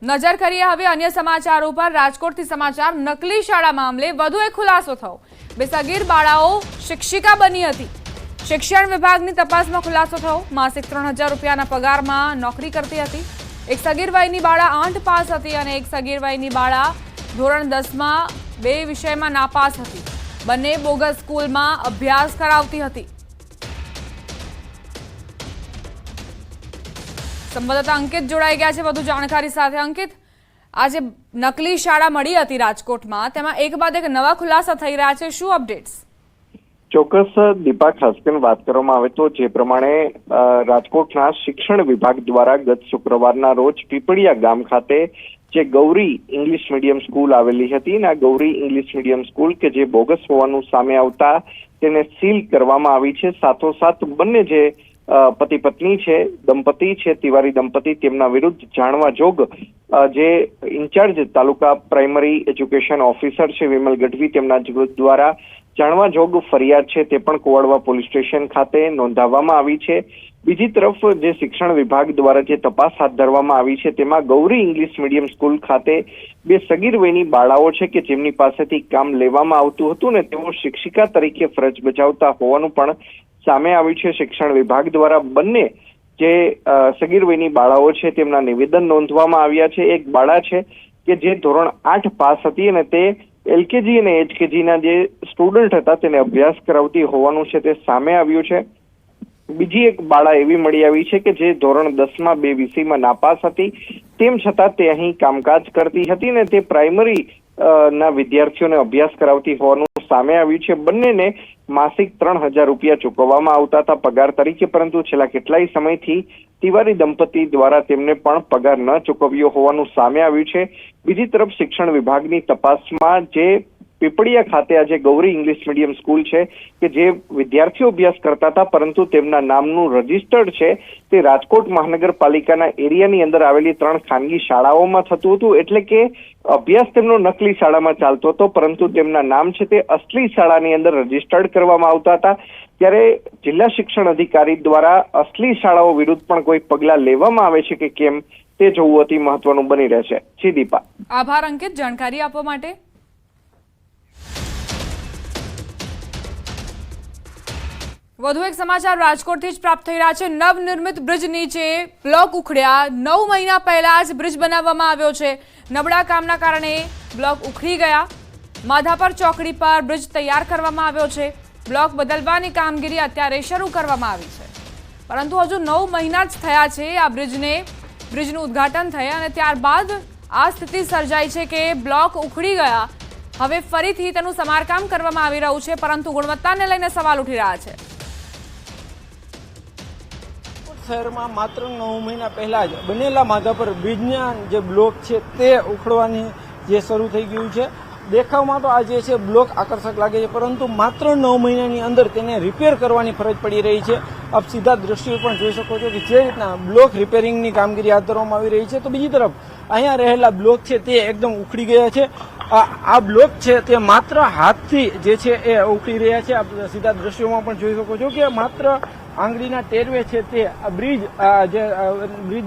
નજર કરીએ હવે અન્ય સમાચારો પર। રાજકોટથી સમાચાર। નકલી શાળા મામલે વધુ એક ખુલાસો થયો। બે સગીર બાળાઓ શિક્ષિકા બની હતી। શિક્ષણ વિભાગની તપાસમાં ખુલાસો થયો। માસિક 3000 રૂપિયાના પગારમાં નોકરી કરતી હતી। એક સગીર વયની બાળા 8 પાસ હતી અને એક સગીર વયની બાળા ધોરણ 10માં બે વિષયમાં નાપાસ હતી। બંને બોગસ સ્કૂલમાં અભ્યાસ કરાવતી હતી। સંવાદદાતા અંકિત જોડાઈ ગયા છે વધુ જાણકારી સાથે। અંકિત, આજે નકલી શાળા મળી હતી રાજકોટમાં, તેમાં એક બાદ એક નવા ખુલાસા થઈ રહ્યા છે, શું અપડેટ્સ? ચોક્કસ દીપા, ખાસ કરીને વાત કરવામાં આવે તો જે પ્રમાણે રાજકોટના શિક્ષણ વિભાગ દ્વારા ગત શુક્રવારના રોજ પીપળિયા ગામ ખાતે જે ગૌરી ઇંગ્લિશ મીડિયમ સ્કૂલ આવેલી હતી ને આ ગૌરી ઇંગ્લિશ મીડિયમ સ્કૂલ કે જે બોગસ હોવાનું સામે આવતા તેને સીલ કરવામાં આવી છે। સાથોસાથ બંને જે પતિ પત્ની છે, દંપતી છે, તિવારી દંપતી, તેમના વિરુદ્ધ જાણવા જોગ જે ઇન્ચાર્જ તાલુકા પ્રાઇમરી એજ્યુકેશન ઓફિસર છે વિમલ ગઢવી, તેમના દ્વારા જાણવા જોગ ફરિયાદ છે તે પણ કુવાડવા પોલીસ સ્ટેશન ખાતે નોંધાવવામાં આવી છે। બીજી તરફ જે શિક્ષણ વિભાગ દ્વારા જે તપાસ હાથ ધરવામાં આવી છે તેમાં ગૌરી ઇંગ્લિશ મીડિયમ સ્કૂલ ખાતે બે સગીર વયની બાળાઓ છે કે જેમની પાસેથી કામ લેવામાં આવતું હતું ને તેઓ શિક્ષિકા તરીકે ફરજ બજાવતા હોવાનું પણ સામે આવ્યું છે। શિક્ષણ વિભાગ દ્વારા બંને જે સગીર વયની બાળાઓ છે તેમના નિવેદન નોંધવામાં આવ્યા છે। એક બાળા છે કે જે ધોરણ 8 પાસ હતી અને તે એલકેજી અને એચકેજીના જે સ્ટુડન્ટ હતા તેને અભ્યાસ કરાવતી હોવાનું છે તે સામે આવ્યું છે। બીજી એક બાળા એવી મળી આવી છે કે જે ધોરણ 10માં બે વિષયમાં નાપાસ હતી, તેમ છતાં તે અહીં કામકાજ કરતી હતી ને તે પ્રાઇમરી ના વિદ્યાર્થીઓને અભ્યાસ કરાવતી હોવાનું સામે આવ્યું છે। બંનેને માસિક 3000 રૂપિયા ચૂકવવામાં આવતા હતા પગાર તરીકે, પરંતુ છેલ્લા કેટલાય સમયથી તિવારી દંપતી દ્વારા તેમને પણ પગાર ન ચૂકવ્યો હોવાનું સામે આવ્યું છે। બીજી તરફ શિક્ષણ વિભાગની તપાસમાં જે પીપળિયા ખાતે આજે ગૌરી ઇંગ્લિશ મીડિયમ સ્કૂલ છે કે જે વિદ્યાર્થીઓ અભ્યાસ કરતા હતા પરંતુ તેમના નામનું રજીસ્ટર્ડ છે તે રાજકોટ મહાનગરપાલિકાના એરિયાની અંદર આવેલી 3 ખાનગી શાળાઓમાં થતું હતું, એટલે કે અભ્યાસ તેમનો નકલી શાળામાં ચાલતો હતો પરંતુ તેમના નામ છે તે અસલી શાળાની અંદર રજીસ્ટર્ડ કરવામાં આવતા હતા। ત્યારે જિલ્લા શિક્ષણ અધિકારી દ્વારા અસલી શાળાઓ વિરુદ્ધ પણ કોઈ પગલાં લેવામાં આવે છે કે કેમ તે જોવું અતિ મહત્વનું બની રહેશે। જી દીપા, આભાર અંકિત જાણકારી આપવા માટે। વધુ એક સમાચાર રાજકોટથી જ પ્રાપ્ત થઈ રહ્યા છે। નવનિર્મિત બ્રિજ નીચે બ્લોક ઉખડ્યા। 9 મહિના પહેલા જ બ્રિજ બનાવવામાં આવ્યો છે। નબળા કામના કારણે બ્લોક ઉખડી ગયા। માધાપર ચોકડી પર બ્રિજ તૈયાર કરવામાં આવ્યો છે। બ્લોક બદલવાની કામગીરી અત્યારે શરૂ કરવામાં આવી છે, પરંતુ હજુ 9 મહિના જ થયા છે આ બ્રિજનું ઉદ્ઘાટન થયા અને ત્યારબાદ આ સ્થિતિ સર્જાઈ છે કે બ્લોક ઉખડી ગયા। હવે ફરીથી તેનું સમારકામ કરવામાં આવી રહ્યું છે, પરંતુ ગુણવત્તાને લઈને સવાલ ઉઠી રહ્યા છે। શહેરમાં માત્ર 9 મહિના પહેલા જ બનેલા માધાપર બ્રિજના જે બ્લોક છે તે ઉખડવાની જે શરૂ થઈ ગયું છે। દેખાવમાં તો આ જે છે બ્લોક આકર્ષક લાગે છે, પરંતુ માત્ર 9 મહિનાની અંદર તેને રિપેર કરવાની ફરજ પડી રહી છે। આપ સીધા દ્રશ્યો પણ જોઈ શકો છો કે જે રીતના બ્લોક રિપેરિંગની કામગીરી હાથ ધરવામાં આવી રહી છે, તો બીજી તરફ અહીંયા રહેલા બ્લોક છે તે એકદમ ઉખડી ગયા છે। આ બ્લોક છે તે માત્ર હાથથી જે છે એ ઉખડી રહ્યા છે। આપ સીધા દ્રશ્યોમાં પણ જોઈ શકો છો કે માત્ર આંગળીના ટેરવે છે તે આ બ્રિજ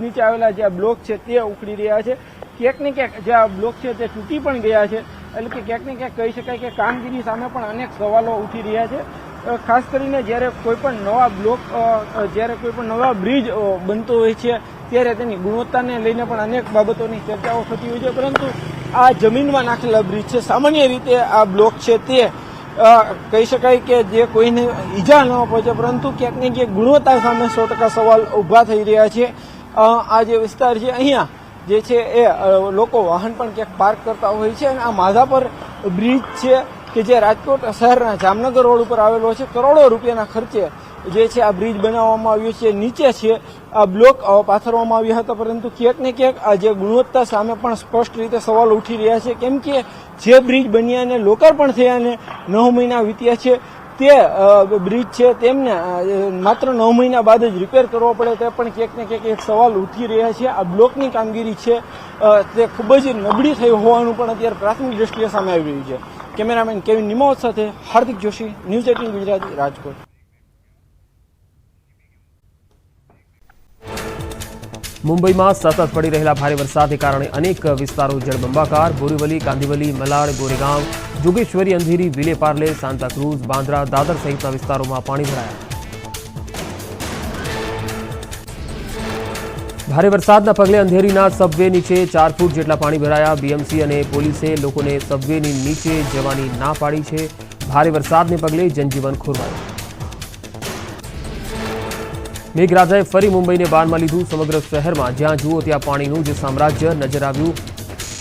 નીચે આવેલા જે બ્લોક છે તે ઉખડી રહ્યા છે। ક્યાંક ને ક્યાંક જે આ બ્લોક છે તે તૂટી પણ ગયા છે, એટલે કે ક્યાંક ને ક્યાંક કહી શકાય કે કામગીરી સામે પણ અનેક સવાલો ઉઠી રહ્યા છે। ખાસ કરીને જ્યારે કોઈ પણ નવા બ્રિજ બનતો હોય છે ત્યારે તેની ગુણવત્તાને લઈને પણ અનેક બાબતોની ચર્ચાઓ થતી હોય છે, પરંતુ આ જમીનમાં નાખેલા બ્રિજ છે, સામાન્ય રીતે આ બ્લોક છે તે કહી શકાય કે જે કોઈને ઈજા ન પહોંચે, પરંતુ ક્યાંક ને ક્યાંક ગુણવત્તા સામે 100% સવાલ ઉભા થઈ રહ્યા છે। આ જે વિસ્તાર છે અહીંયા જે છે એ લોકો વાહન પણ ક્યાંક પાર્ક કરતા હોય છે અને આ માધાપર બ્રિજ છે કે જે રાજકોટ શહેરના જામનગર રોડ ઉપર આવેલો છે, કરોડો રૂપિયાના ખર્ચે જે છે આ બ્રિજ બનાવવામાં આવ્યો છે। નીચે છે આ બ્લોક પાથરવામાં આવ્યા હતા, પરંતુ ક્યાંક ને ક્યાંક આ જે ગુણવત્તા સામે પણ સ્પષ્ટ રીતે સવાલ ઉઠી રહ્યા છે, કેમ કે જે બ્રિજ બન્યા અને લોકાર્પણ થયા અને 9 મહિના વીત્યા છે તે બ્રિજ છે તેમને માત્ર 9 મહિના બાદ જ રિપેર કરવો પડે તે પણ ક્યાંક ને ક્યાંક એક સવાલ ઉઠી રહ્યા છે। આ બ્લોકની કામગીરી છે તે ખૂબ જ નબળી થઈ હોવાનું પણ અત્યારે પ્રાથમિક દ્રષ્ટિએ સામે આવી રહ્યું છે। કેમેરામેન કેવિન નિમાવત સાથે હાર્દિક જોશી, ન્યૂઝ 18 ગુજરાતી, રાજકોટ। મુંબઈમાં સતત પડી રહેલા ભારે વરસાદને કારણે અનેક વિસ્તારો જળબંબાકાર. બોરીવલી, કાંદિવલી, મલાડ, ગોરેગાંવ, જોગેશ્વરી, અંધેરી, વિલે પાર્લે, સાંતાક્રુઝ, બાંદ્રા, દાદર સહિતના વિસ્તારોમાં પાણી ભરાયા. ભારે વરસાદના પગલે અંધેરીના સબવે નીચે 4 ફૂટ જેટલા પાણી ભરાયા. બીએમસી અને પોલીસે લોકોને સબવેની નીચે જવાની ના પાડી છે. ભારે વરસાદને પગલે જનજીવન ખોરવાયું. મેઘરાજાએ ફરી મુંબઈને બાનમાં લીધું. સમગ્ર શહેરમાં જ્યાં જુઓ ત્યાં પાણીનું જ સામ્રાજ્ય નજર આવ્યું.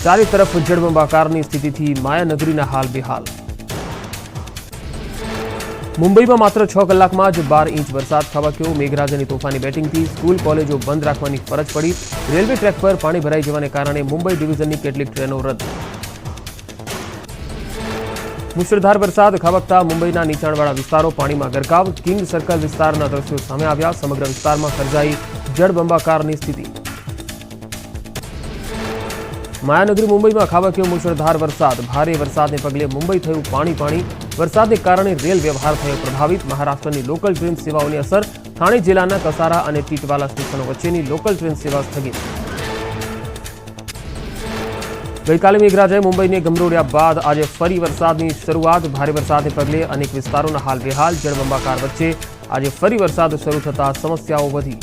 ચારે તરફ જળબંબાકારની સ્થિતિથી માયાનગરીના હાલ બેહાલ. મુંબઈમાં માત્ર 6 કલાકમાં જ 12 ઇંચ વરસાદ ખાબક્યો. મેઘરાજાની તોફાની બેટિંગથી સ્કૂલ કોલેજો બંધ રાખવાની ફરજ પડી. રેલવે ટ્રેક પર પાણી ભરાઈ જવાને કારણે મુંબઈ ડિવિઝનની કેટલીક ટ્રેનો રદ. મુશળધાર વરસાદ ખાબકતા મુંબઈના નીચાણવાળા વિસ્તારો પાણીમાં ગરકાવ. કિંગ સર્કલ વિસ્તારના દ્રશ્યો સામે આવ્યા. સમગ્ર વિસ્તારમાં સર્જાઈ જળબંબાકારની સ્થિતિ. માયાનગરી મુંબઈમાં ખાબક્યો મુશળધાર વરસાદ. ભારે વરસાદને પગલે મુંબઈ થયું પાણી. વરસાદને કારણે રેલ વ્યવહાર થયો પ્રભાવિત. મહારાષ્ટ્રની લોકલ ટ્રેન સેવાઓની અસર. થાણે જિલ્લાના કસારા અને ટીટવાલા સ્ટેશનો વચ્ચેની લોકલ ટ્રેન સેવા સ્થગિત. ગઈકાલે મેઘરાજાએ મુંબઈને ગમરોડ્યા બાદ આજે ફરી વરસાદની શરૂઆત. ભારે વરસાદને પગલે અનેક વિસ્તારોના હાલ બેહાલ. જળબંબાકાર વચ્ચે આજે ફરી વરસાદ શરૂ થતા સમસ્યાઓ વધી.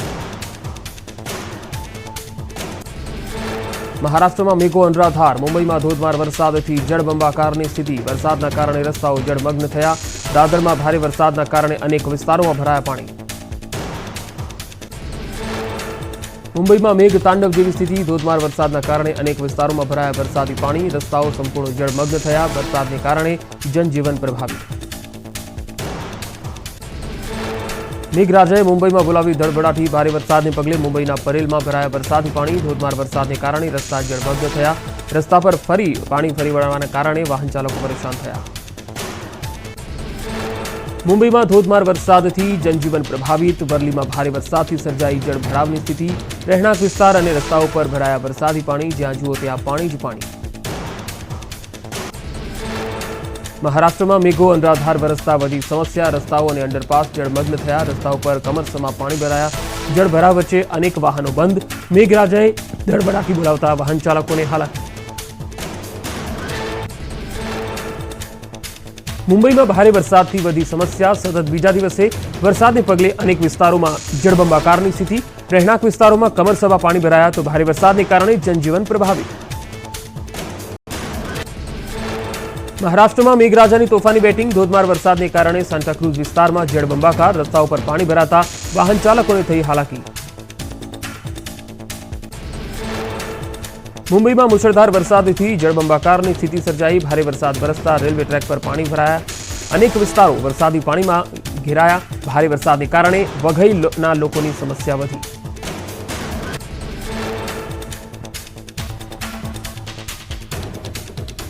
મહારાષ્ટ્રમાં મેઘો અનરાધાર. મુંબઈમાં ધોધમાર વરસાદથી જળબંબાકારની સ્થિતિ. વરસાદના કારણે રસ્તાઓ જળમગ્ન થયા. દાદરમાં ભારે વરસાદના કારણે અનેક વિસ્તારોમાં ભરાયા પાણી. મુંબઈમાં મેઘ તાંડવ જેવી સ્થિતિ. ધોધમાર વરસાદના કારણે અનેક વિસ્તારોમાં ભરાયા વરસાદી પાણી. રસ્તાઓ સંપૂર્ણ જળમગ્ન થયા. વરસાદને કારણે જનજીવન પ્રભાવિત. મેઘરાજાએ મુંબઈમાં બોલાવી ધડબડાટી. ભારે વરસાદને પગલે મુંબઈના પરેલમાં ભરાયા વરસાદી પાણી. ધોધમાર વરસાદને કારણે રસ્તા જળમગ્ન થયા. રસ્તા પર પાણી ફરી વળવાના કારણે વાહન ચાલકો પરેશાન થયા. મુંબઈમાં ધોધમાર વરસાદથી જનજીવન પ્રભાવિત. વરલીમાં ભારે વરસાદથી સર્જાઈ જળભરાવની સ્થિતિ. રહેણાંક વિસ્તાર અને રસ્તાઓ પર ભરાયા વરસાદી પાણી. જ્યાં જુઓ ત્યાં પાણી જ પાણી. મહારાષ્ટ્રમાં મેઘો અનરાધાર વરસતા વધી સમસ્યા. રસ્તાઓ અને અંડરપાસ જળમગ્ન થયા. રસ્તાઓ પર કમરસમાં પાણી ભરાયા. જળભરાવ વચ્ચે અનેક વાહનો બંધ. મેઘરાજાએ ધડબડાટી બોલાવતા વાહન ચાલકોને હાલાકી. મુંબઈમાં ભારે વરસાદથી વધી સમસ્યા. સતત બીજા દિવસે વરસાદને પગલે અનેક વિસ્તારોમાં જળબંબાકારની સ્થિતિ. રહેણાંક વિસ્તારોમાં કમરસમાં પાણી ભરાયા તો ભારે વરસાદને કારણે જનજીવન પ્રભાવિત. મહારાષ્ટ્રમાં મેઘરાજાની તોફાની બેટિંગ. ધોધમાર વરસાદને કારણે સાંતાક્રુઝ વિસ્તારમાં જળબંબાકાર. રસ્તાઓ પર પાણી ભરાતા વાહન ચાલકોને થઈ હાલાકી. મુંબઈમાં મુશળધાર વરસાદથી જળબંબાકારની સ્થિતિ સર્જાઈ. ભારે વરસાદ વરસતા રેલવે ટ્રેક પર પાણી ભરાયા. અનેક વિસ્તારો વરસાદી પાણીમાં ઘેરાયા. ભારે વરસાદને કારણે વઘઈના લોકોની સમસ્યા વધી.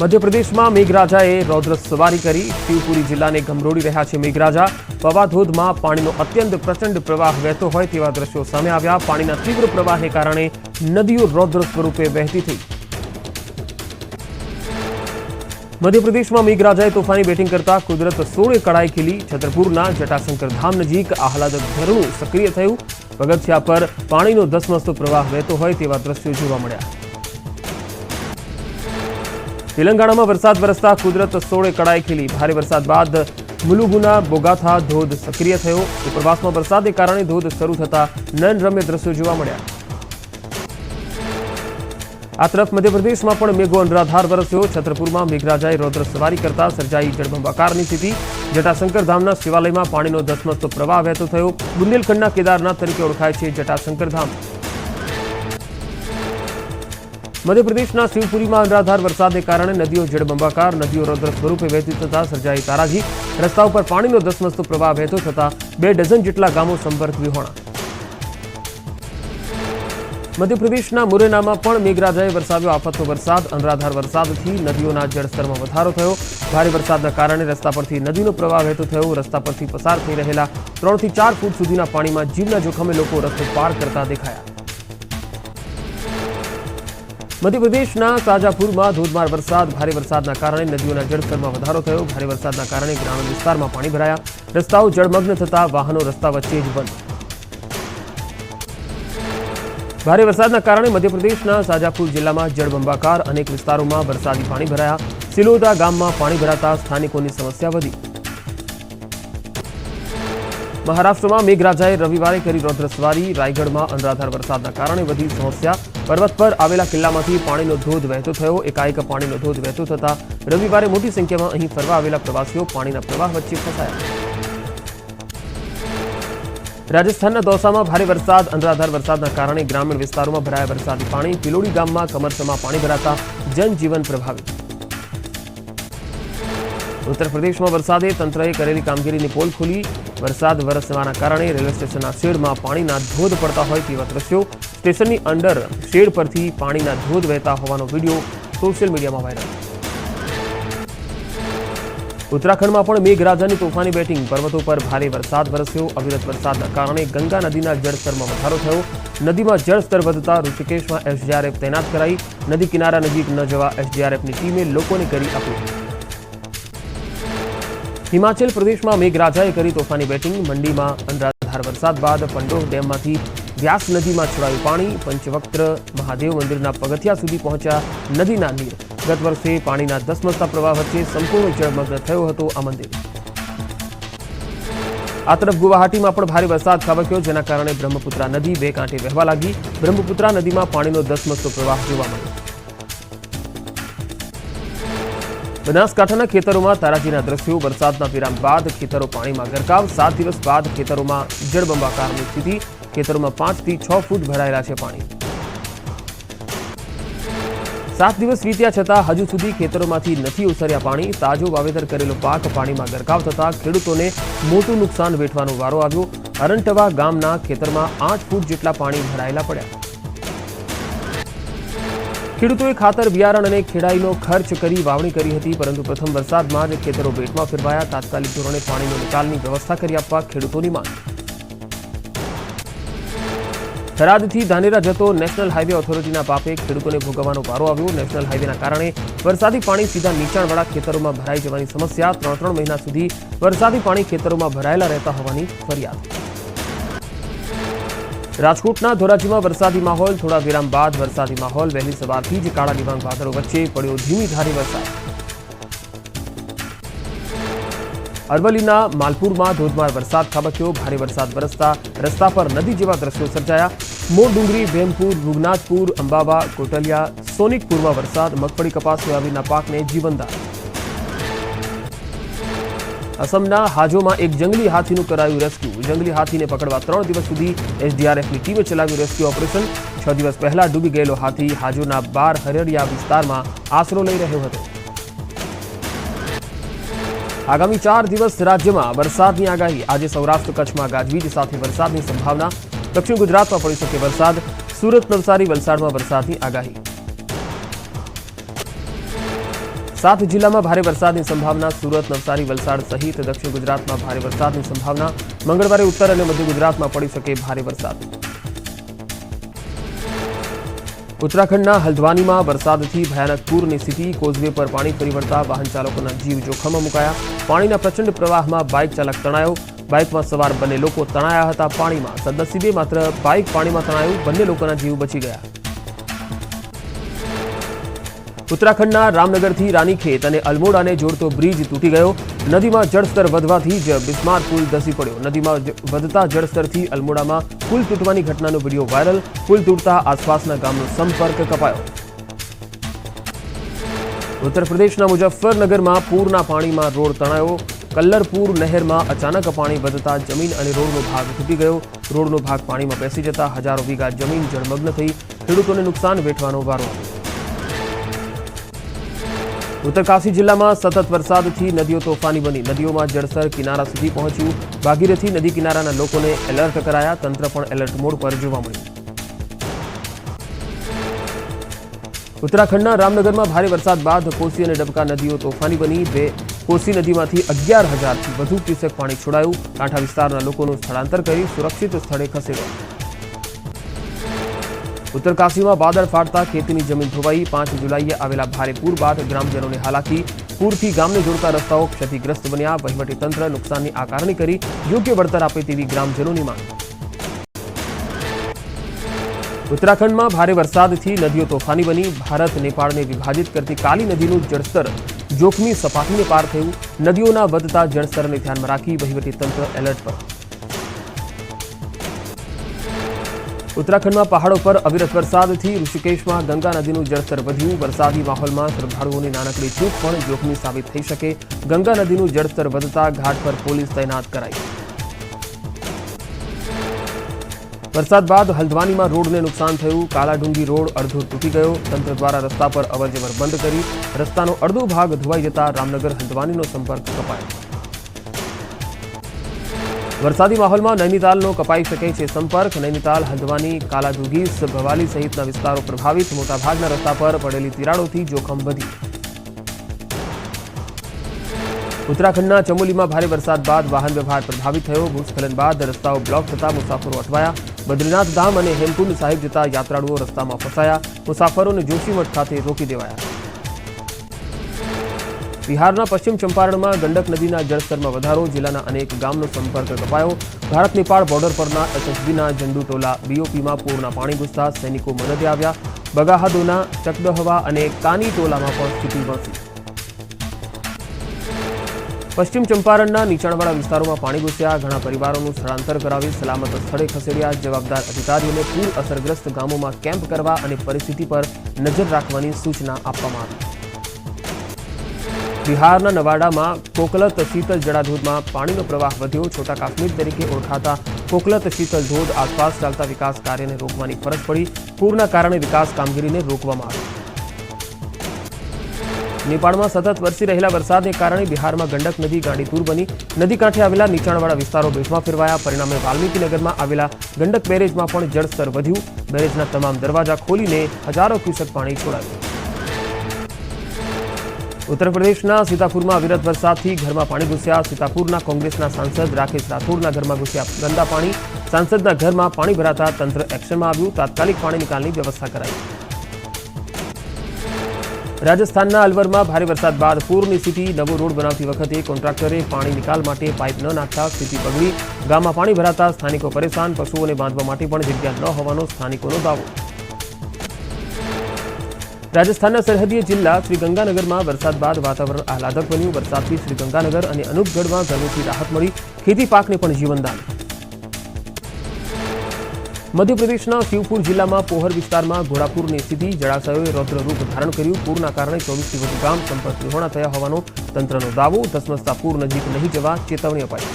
મધ્યપ્રદેશમાં મેઘરાજાએ રૌદ્ર સવારી કરી. શિવપુરી જિલ્લાને ગમરોડી રહ્યા છે મેઘરાજા. પવાધોધમાં પાણીનો અત્યંત પ્રચંડ પ્રવાહ વહેતો હોય તેવા દ્રશ્યો સામે આવ્યા. પાણીના તીવ્ર પ્રવાહને કારણે નદીઓ રૌદ્ર સ્વરૂપે વહેતી થઈ. મધ્યપ્રદેશમાં મેઘરાજાએ તોફાની બેટિંગ કરતા કુદરત સોળે કળાએ ખીલી. છતરપુરના જટાશંકર ધામ નજીક આહલાદક ઝરણું સક્રિય થયું. પગથિયા પર પાણીનો ધસમસતો પ્રવાહ વહેતો હોય તેવા દ્રશ્યો જોવા મળ્યા. તેલંગાણામાં વરસાદ વરસતા કુદરત સોળે કળાએ ખીલી. ભારે વરસાદ બાદ મુલુગુના બોગાથા ધોધ સક્રિય થયો. ઉપરવાસમાં વરસાદને કારણે ધોધ શરૂ થતા નયનરમ્ય દ્રશ્યો જોવા મળ્યા. આ તરફ મધ્યપ્રદેશમાં પણ મેઘો અનરાધાર વરસ્યો. છતરપુરમાં મેઘરાજાએ રૌદ્ર સવારી કરતા સર્જાઈ જળબંબાકારની સ્થિતિ. જટાશંકર ધામના શિવાલયમાં પાણીનો ધસમસતો પ્રવાહ વહેતો થયો. બુંદેલખંડના કેદારનાથ તરીકે ઓળખાય છે જટાશંકર ધામ. મધ્યપ્રદેશના શિવપુરીમાં અનરાધાર વરસાદને કારણે નદીઓ જળબંબાકાર. નદીઓ રૌદ્ર સ્વરૂપે વહેતી થતા સર્જાઈ તારાજી. રસ્તાઓ પર પાણીનો ધસમસતો પ્રવાહ વહેતો થતા 2 ડઝન જેટલા ગામો સંપર્ક વિહોણા. મધ્યપ્રદેશના મુરેનામાં પણ મેઘરાજાએ વરસાવ્યો આફતનો વરસાદ. અનરાધાર વરસાદથી નદીઓના જળસ્તરમાં વધારો થયો. ભારે વરસાદના કારણે રસ્તા પરથી નદીનો પ્રવાહ વહેતો થયો. રસ્તા પરથી પસાર થઈ રહેલા 3 થી 4 ફૂટ સુધીના પાણીમાં જીવના જોખમે લોકો રસ્તો પાર કરતા દેખાયા. મધ્યપ્રદેશના શાજાપુરમાં ધોધમાર વરસાદ. ભારે વરસાદના કારણે નદીઓના જળસ્તરમાં વધારો થયો. ભારે વરસાદના કારણે ગ્રામીણ વિસ્તારમાં પાણી ભરાયા. રસ્તાઓ જળમગ્ન થતા વાહનો રસ્તા વચ્ચે જ બંધ. ભારે વરસાદના કારણે મધ્યપ્રદેશના શાજાપુર જિલ્લામાં જળબંબાકાર અનેક વિસ્તારોમાં વરસાદી પાણી ભરાયા. સિલોદા ગામમાં પાણી ભરાતા સ્થાનિકોની સમસ્યા વધી. મહારાષ્ટ્રમાં મેઘરાજાએ રવિવારે કરી રૌદ્રસવારી. રાયગઢમાં અનરાધાર વરસાદના કારણે વધી સમસ્યા. પર્વત પર આવેલા કિલ્લામાંથી પાણીનો ધોધ વહેતો થયો. એકાએક પાણીનો ધોધ વહેતો થતા રવિવારે મોટી સંખ્યામાં અહીં ફરવા આવેલા પ્રવાસીઓ પાણીના પ્રવાહ વચ્ચે ફસાયા. રાજસ્થાનના દૌસામાં ભારે વરસાદ. અનરાધાર વરસાદના કારણે ગ્રામીણ વિસ્તારોમાં ભરાયા વરસાદી પાણી. પિલોડી ગામમાં કમરસમાં પાણી ભરાતા જનજીવન પ્રભાવિત. ઉત્તર પ્રદેશમાં વરસાદે તંત્રએ કરેલી કામગીરીની પોલ ખોલી. વરસાદ વરસવાના કારણે રેલવે સ્ટેશનના શેડમાં પાણીના ધોધ પડતા હોય તેવા દ્રશ્યો. સ્ટેશનની અંડર શેડ પરથી પાણીના ધોધ વહેતા હોવાનો વિડીયો સોશિયલ મીડિયામાં વાયરલ. ઉત્તરાખંડમાં પણ મેઘરાજાની તોફાની બેટિંગ. પર્વતો પર ભારે વરસાદ વરસ્યો. અવિરત વરસાદના કારણે ગંગા નદીના જળસ્તરમાં વધારો થયો. નદીમાં જળસ્તર વધતા ઋષિકેશમાં એસડીઆરએફ તૈનાત કરાઈ. નદી કિનારા નજીક ન જવા એસડીઆરએફની ટીમે લોકોને કરી અપીલ. હિમાચલ પ્રદેશમાં મેઘરાજાએ કરી તોફાની બેટિંગ. મંડીમાં અનરાધાર વરસાદ બાદ પંડોહ ડેમમાંથી વ્યાસ નદીમાં છોડાયું પાણી. પંચવક્ત્ર મહાદેવ મંદિરના પગથિયા સુધી પહોંચ્યા નદીના નીર. ગત વર્ષે પાણીના ધસમસતા પ્રવાહ વચ્ચે સંપૂર્ણ જળમગ્ન થયો હતો આ મંદિર. આ તરફ ગુવાહાટીમાં પણ ભારે વરસાદ ખાબક્યો, જેના કારણે બ્રહ્મપુત્રા નદી બે કાંઠે વહેવા લાગી. બ્રહ્મપુત્રા નદીમાં પાણીનો ધસમસતો પ્રવાહ જોવા મળ્યો. બનાસકાંઠાના ખેતરોમાં તારાજીના દ્રશ્યો. વરસાદના વિરામ બાદ ખેતરો પાણીમાં ગરકાવ. 7 દિવસ બાદ ખેતરોમાં જળબંબાકારની સ્થિતિ. ખેતરોમાં 5 થી 6 ફૂટ ભરાયેલા છે પાણી. 7 દિવસ વીત્યા છતાં હજુ સુધી ખેતરોમાંથી નથી ઓસર્યા પાણી. તાજો વાવેતર કરેલો પાક પાણીમાં ગરકાવ થતા ખેડૂતોને મોટું નુકસાન વેઠવાનો વારો આવ્યો. અરંટવા ગામના ખેતરમાં 8 ફૂટ જેટલા પાણી ભરાયેલા પડ્યા. ખેડૂતોએ ખાતર, બિયારણ અને ખેડાઈનો ખર્ચ કરી વાવણી કરી હતી, પરંતુ પ્રથમ વરસાદમાં જ ખેતરો બેટમાં ફેરવાયા. તાત્કાલિક ધોરણે પાણીનો નિકાલની વ્યવસ્થા કરી આપવા ખેડૂતોની માંગ. થરાદથી ધાનેરા જતો નેશનલ હાઈવે ઓથોરિટીના પાપે ખેડૂતોને ભોગવવાનો વારો આવ્યો. નેશનલ હાઈવેના કારણે વરસાદી પાણી સીધા નીચાણવાળા ખેતરોમાં ભરાઈ જવાની સમસ્યા. 3 મહિના સુધી વરસાદી પાણી ખેતરોમાં ભરાયેલા રહેતા હોવાની ફરિયાદ. રાજકોટના ધોરાજીમાં વરસાદી માહોલ. થોડા વિરામ બાદ વરસાદી માહોલ. વહેલી સવારથી જ કાળા ડિબાંગ વાદળો વચ્ચે પડ્યો ધીમી ધારે વરસાદ. અરવલ્લીના માલપુરમાં ધોધમાર વરસાદ ખાબક્યો. ભારે વરસાદ વરસતા રસ્તા પર નદી જેવા દ્રશ્યો સર્જાયા. મોરડુંગરી, ભેમપુર, રૂગનાથપુર, અંબાવા, કોટલિયા, સોનિકપુરમાં વરસાદ. મગફળી, કપાસ, સોયાબીનના પાકને જીવનદાન. અસમના હાજોમાં એક જંગલી હાથીનું કરાયું રેસ્ક્યુ. જંગલી હાથીને પકડવા 3 દિવસ સુધી એસડીઆરએફની ટીમે ચલાવ્યું રેસ્ક્યુ ઓપરેશન. 6 દિવસ પહેલા ડૂબી ગયેલો હાથી હાજોના બાર હરિયા વિસ્તારમાં આશરો લઈ રહ્યો હતો. આગામી 4 દિવસ રાજ્યમાં વરસાદની આગાહી. આજે સૌરાષ્ટ્ર કચ્છમાં ગાજવીજ સાથે વરસાદની સંભાવના. દક્ષિણ ગુજરાતમાં પડી શકે વરસાદ. સુરત, નવસારી, વલસાડમાં વરસાદની આગાહી. 7 જિલ્લામાં ભારે વરસાદની સંભાવના. સુરત, નવસારી, વલસાડ સહિત દક્ષિણ ગુજરાતમાં ભારે વરસાદની સંભાવના. મંગળવારે ઉત્તર અને મધ્ય ગુજરાતમાં પડી શકે ભારે વરસાદ. ઉત્તરાખંડના હલ્દ્વાનીમાં વરસાદથી ભયાનક પૂરની સ્થિતિ. કોઝવે પર પાણી ફરી વળતા વાહન ચાલકોના જીવ જોખમમાં મુકાયા. પાણીના પ્રચંડ પ્રવાહમાં બાઇક ચાલક તણાયો. બાઇકમાં સવાર બંને લોકો તણાયા હતા પાણીમાં. સદનસીબે માત્ર બાઇક પાણીમાં તણાયું. બંને લોકોના જીવ બચી ગયા. ઉત્તરાખંડના રામનગરથી રાનીખેત અને અલમોડાને જોડતો બ્રિજ તૂટી ગયો. નદીમાં જળસ્તર વધવાથી જ બિસ્માર પુલ ધસી પડ્યો. નદીમાં વધતા જળસ્તરથી અલમોડામાં પુલ તૂટવાની ઘટનાનો વિડીયો વાયરલ. પુલ તૂટતા આસપાસના ગામનો સંપર્ક કપાયો. ઉત્તર પ્રદેશના મુઝફ્ફરનગરમાં પૂરના પાણીમાં રોડ તણાયો. કલ્લરપુર નહેરમાં અચાનક પાણી વધતા જમીન અને રોડનો ભાગ તૂટી ગયો. રોડનો ભાગ પાણીમાં બેસી જતા હજારો વીઘા જમીન જળમગ્ન થઈ. ખેડૂતોને નુકસાન વેઠવાનો વારો આવ્યો. ઉત્તરકાશી જિલ્લામાં સતત વરસાદથી નદીઓ તોફાની બની. નદીઓમાં જળસ્તર કિનારા સુધી પહોંચ્યું. ભાગીરથી નદી કિનારાના લોકોને એલર્ટ કરાયા. તંત્ર પણ એલર્ટ મોડ પર જોવા મળ્યું. ઉત્તરાખંડના રામનગરમાં ભારે વરસાદ બાદ કોસી અને ડબકા નદીઓ તોફાની બની. કોસી નદીમાંથી 11,000થી વધુ ક્યુસેક પાણી છોડાયું. કાંઠા વિસ્તારના લોકોનું સ્થળાંતર કરી સુરક્ષિત સ્થળે ખસેડ્યા. ઉત્તરકાશીમાં વાદળ ફાટતા ખેતીની જમીન ધોવાઈ. 5 જુલાઈએ આવેલા ભારે પૂર બાદ ગ્રામજનોને હાલાકી. પૂરથી ગામને જોડતા રસ્તાઓ ક્ષતિગ્રસ્ત બન્યા. વહીવટીતંત્ર નુકસાનની આકારણી કરી યોગ્ય વળતર આપે તેવી ગ્રામજનોની માંગ. ઉત્તરાખંડમાં ભારે વરસાદથી નદીઓ તોફાની બની ભારત નેપાળને વિભાજિત કરતી કાલી નદીનું જળસ્તર જોખમી સપાટીને પાર થયું। નદીઓના વધતા જળસ્તરને ધ્યાનમાં રાખી વહીવટીતંત્ર એલર્ટ પર। ઉત્તરાખંડમાં પહાડો પર અવિરત વરસાદથી ઋષિકેશમાં ગંગા નદીનું જળસ્તર વધ્યું। વરસાદી માહોલમાં શ્રદ્ધાળુઓની નાનકડી ચૂક પણ જોખમી સાબિત થઈ શકે। ગંગા નદીનું જળસ્તર વધતા ઘાટ પર પોલીસ તૈનાત કરાઈ। વરસાદ બાદ હલ્દ્વાનીમાં રોડને નુકસાન થયું। કાલાડુંગી રોડ અડધો તૂટી ગયો। તંત્ર દ્વારા રસ્તા પર અવરજવર બંધ કરી રસ્તાનો અડધો ભાગ ધોવાઈ જતા રામનગર હલ્દ્વાનીનો સંપર્ક કપાયો। વરસાદી માહોલમાં નૈનીતાલનો કપાઈ શકે છે સંપર્ક। નૈનીતાલ હલ્દ્વાनी કાલાડુંગી ભવાલી સહિતના વિસ્તારો પ્રભાવિત। મોટાભાગના રસ્તા પર પડેલી તિરાડોથી જોખમ વધી। ઉત્તરાખંડના ચમોલીમાં ભારે વરસાદ બાદ વાહન વ્યવહાર પ્રભાવિત થયો। ભૂસ્ખલન બાદ રસ્તાઓ બ્લોક થતા મુસાફરો અટવાયા। બદ્રીનાથ ધામ અને હેમકુંડ સાહિબ જતા યાત્રાળુઓ રસ્તામાં ફસાયા। મુસાફરોને જોશીમઠ ખાતે રોકી દેવાયા। બિહારના પશ્ચિમ ચંપારણમાં ગંડક નદીના જળસ્તરમાં વધારો। જિલ્લાના અનેક ગામનો સંપર્ક કપાયો। ભારત નેપાળ બોર્ડર પરના એસએસબીના ઝંડુ ટોલા બીઓપીમાં પૂરના પાણી ઘૂસતા સૈનિકો મદદે આવ્યા। બગાહદોના ચકદહવા અને કાની ટોલામાં પણ સ્થિતિ વણસી। પશ્ચિમ ચંપારણના નીચાણવાળા વિસ્તારોમાં પાણી ઘૂસ્યા। ઘણા પરિવારોનું સ્થળાંતર કરાવી સલામત સ્થળે ખસેડ્યા। જવાબદાર અધિકારીઓને પૂર અસરગ્રસ્ત ગામોમાં કેમ્પ કરવા અને પરિસ્થિતિ પર નજર રાખવાની સૂચના આપવામાં આવી। બિહારના નવાડામાં કોકલત શીતલ જળાધોધમાં પાણીનો પ્રવાહ વધ્યો। છોટા કાશ્મીર તરીકે ઓળખાતા કોકલત શીતલ ધોધ આસપાસ ચાલતા વિકાસ કાર્યને રોકવાની ફરજ પડી। પૂરના કારણે વિકાસ કામગીરીને રોકવામાં આવી। नेपाळમાં સતત વરસી રહેલા વરસાદને કારણે બિહારમાં ગંડક નદી ગાંડીતુર બની। નદી કાંઠે આવેલા નીચાણવાળા વિસ્તારો બેટમાં ફેરવાયા। પરિણામે વાલ્મીકીનગરમાં આવેલા ગંડક બેરેજમાં પણ જળસ્તર વધ્યું। બેરેજના તમામ દરવાજા ખોલીને હજારો ક્યુસેક પાણી છોડાયું। उत्तर प्रदेशना सीतापुरमा अविरत वरसादथी घरमां पाणी घुस्या। सीतापुરના કોંગ્રેસના સાંસદ રાકેશ રાઠોડના ઘરમાં ઘૂસ્યા ગંદા પાણી। સાંસદના ઘરમાં પાણી ભરાતા તંત્ર એક્શનમાં આવ્યું। તાત્કાલિક પાણી નિકાલની વ્યવસ્થા કરાઈ। રાજસ્થાનના અલવરમાં ભારે વરસાદ બાદ પૂરની સ્થિતિ। નવો રોડ બનાવતી વખતે કોન્ટ્રાક્ટરે પાણી નિકાલ માટે પાઇપ ન નાખતા સ્થિતિ બગડી। ગામમાં પાણી ભરાતા સ્થાનિકો પરેશાન। પશુઓને બાંધવા માટે પણ જગ્યા ન હોવાનો સ્થાનિકોનો દાવો। રાજસ્થાનના સરહદીય જિલ્લા શ્રીગંગાનગરમાં વરસાદ બાદ વાતાવરણ આહલાદક બન્યું। વરસાદથી શ્રીગંગાનગર અને અનુપગઢમાં ગરમીથી રાહત મળી। ખેતી પાકને પણ જીવનદાન। મધ્યપ્રદેશના શિવપુર જિલ્લામાં પોહર વિસ્તારમાં ઘોડાપુરની સ્થિતિ। જળાશયોએ રૌદ્ર રૂપ ધારણ કર્યું। પૂરના કારણે 24થી વધુ ગામ સંપર્ક વિહોણા થયા હોવાનો તંત્રનો દાવો। ધસમસતા પૂર નજીક નહીં જવા ચેતવણી અપાઈ।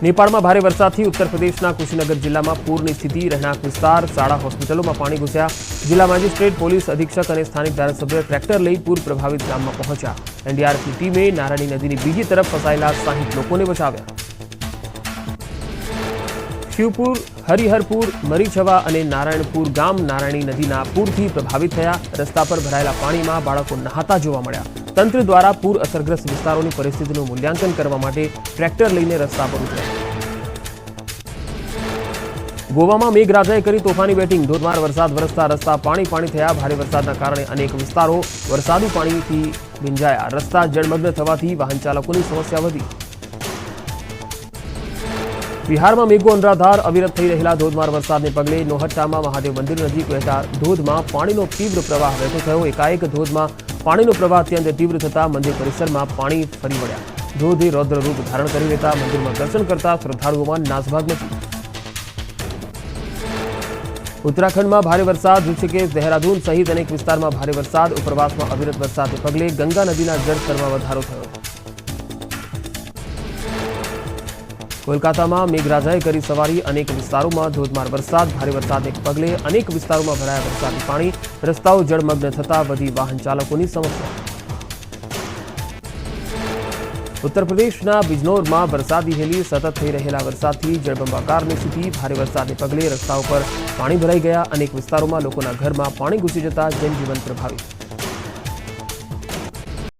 नेपाळમાં ભારે વરસાદથી ઉત્તર પ્રદેશના કુશીનગર જિલ્લામાં પૂરની સ્થિતિ। રહેણાંક વિસ્તાર શાળા હોસ્પિટલોમાં પાણી ઘૂસ્યા। જિલ્લા મેજિસ્ટ્રેટ પોલીસ અધિક્ષક અને સ્થાનિક ધારાસભ્ય ટ્રેક્ટર લઈ પૂર પ્રભાવિત ગામમાં પહોંચ્યા। એનડીઆરએફની ટીમે નારાયણી નદીની બીજી તરફ ફસાયેલા 60 લોકોને બચાવ્યા। શિવપુર હરિહરપુર મરીછવા અને નારાયણપુર ગામ નારાયણી નદીના પૂરથી પ્રભાવિત થયા। રસ્તા પર ભરાયેલા પાણીમાં બાળકો નહાતા જોવા મળ્યા। તંત્ર દ્વારા પૂર અસરગ્રસ્ત વિસ્તારોની પરિસ્થિતિનું મૂલ્યાંકન કરવા માટે ટ્રેક્ટર લઈને રસ્તા પર ઉતર્યા। ગોવામાં મેઘરાજાએ કરી તોફાની બેટિંગ। ધોધમાર વરસાદ વરસતા રસ્તા પાણી પાણી થયા। ભારે વરસાદના કારણે અનેક વિસ્તારો વરસાદી પાણીથી ભીંજાયા। રસ્તા જળમગ્ન થવાથી વાહન ચાલકોની સમસ્યા વધી। બિહારમાં મેઘો અનરાધાર અવિરત થઈ રહેલા ધોધમાર વરસાદને પગલે નોહટ્ટામાં મહાદેવ મંદિર નજીક વહેતા ધોધમાં પાણીનો તીવ્ર પ્રવાહ વહેતો થયો। એકાએક ધોધમાં પાણીનો પ્રવાહ અત્યંત તીવ્ર થતા મંદિર પરિસરમાં પાણી ફરી વળ્યા। ધોધે રૌદ્ર રૂપ ધારણ કરી લેતા મંદિરમાં દર્શન કરતા શ્રદ્ધાળુઓમાં નાસભાગ મચી। ઉત્તરાખંડમાં ભારે વરસાદ। ઋષિકેશ દેહરાદૂન સહિત અનેક વિસ્તારમાં ભારે વરસાદ। ઉપરવાસમાં અવિરત વરસાદને પગલે ગંગા નદીના જળસ્તરમાં વધારો થયો। કોલકાતામાં મેઘરાજાએ કરી સવારી। અનેક વિસ્તારોમાં ધોધમાર વરસાદ। ભારે વરસાદને પગલે અનેક વિસ્તારોમાં ભરાયા વરસાદી પાણી। રસ્તાઓ જળમગ્ન થતા વધી વાહન ચાલકોની સમસ્યા। ઉત્તર પ્રદેશના બિજનૌરમાં વરસાદી હેલી। સતત થઈ રહેલા વરસાદથી જળબંબાકારની સ્થિતિ। ભારે વરસાદને પગલે રસ્તાઓ પર પાણી ભરાઈ ગયા। અનેક વિસ્તારોમાં લોકોના ઘરમાં પાણી ઘૂસી જતા જનજીવન પ્રભાવિત।